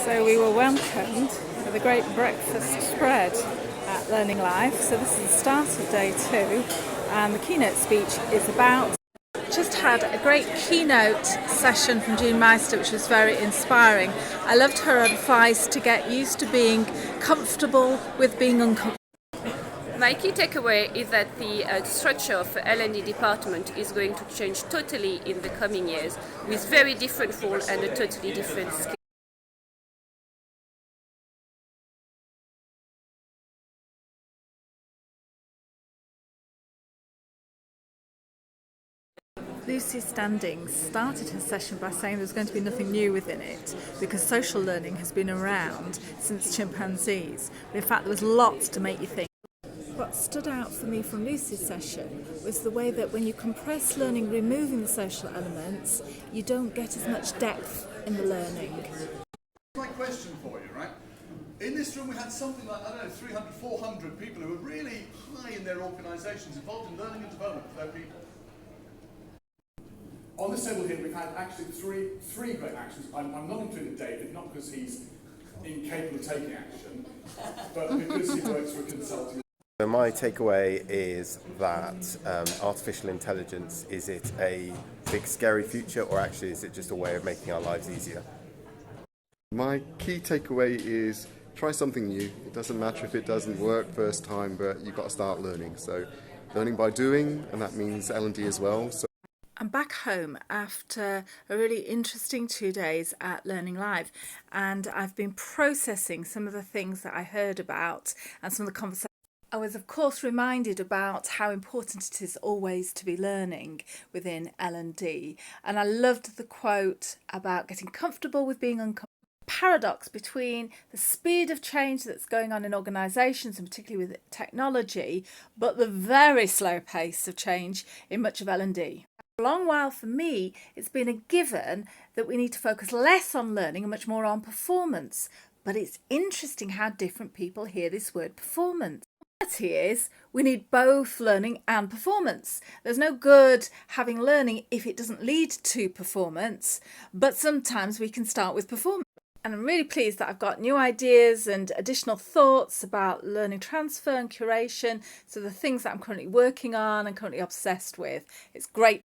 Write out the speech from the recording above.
So we were welcomed with a great breakfast spread at Learning Live. So this is the start of day 2, and the keynote speech is about. Just had a great keynote session from Jean Meister, which was very inspiring. I loved her advice to get used to being comfortable with being uncomfortable. My key takeaway is that the structure of the L&D department is going to change totally in the coming years, with very different roles and a totally different skill. Lucy Standings started her session by saying there's going to be nothing new within it because social learning has been around since chimpanzees. But in fact, there was lots to make you think. What stood out for me from Lucy's session was the way that when you compress learning, removing the social elements, you don't get as much depth in the learning. My question for you, right? In this room we had something like, 300, 400 people who were really high in their organisations, involved in learning and development for their people. On this table here, we've had actually three great actions. I'm not including David, not because he's incapable of taking action, but because he works for a consulting. So my takeaway is that artificial intelligence, is it a big scary future, or actually is it just a way of making our lives easier? My key takeaway is try something new. It doesn't matter if it doesn't work first time, but you've got to start learning. So learning by doing, and that means L&D as well. So I'm back home after a really interesting 2 days at Learning Live, and I've been processing some of the things that I heard about and some of the conversations. I was of course reminded about how important it is always to be learning within L&D, and I loved the quote about getting comfortable with being uncomfortable. Paradox between the speed of change that's going on in organisations, and particularly with technology, but the very slow pace of change in much of L&D. For a long while for me, it's been a given that we need to focus less on learning and much more on performance. But it's interesting how different people hear this word performance. The reality is we need both learning and performance. There's no good having learning if it doesn't lead to performance, but sometimes we can start with performance. And I'm really pleased that I've got new ideas and additional thoughts about learning transfer and curation. So the things that I'm currently working on and currently obsessed with. It's great.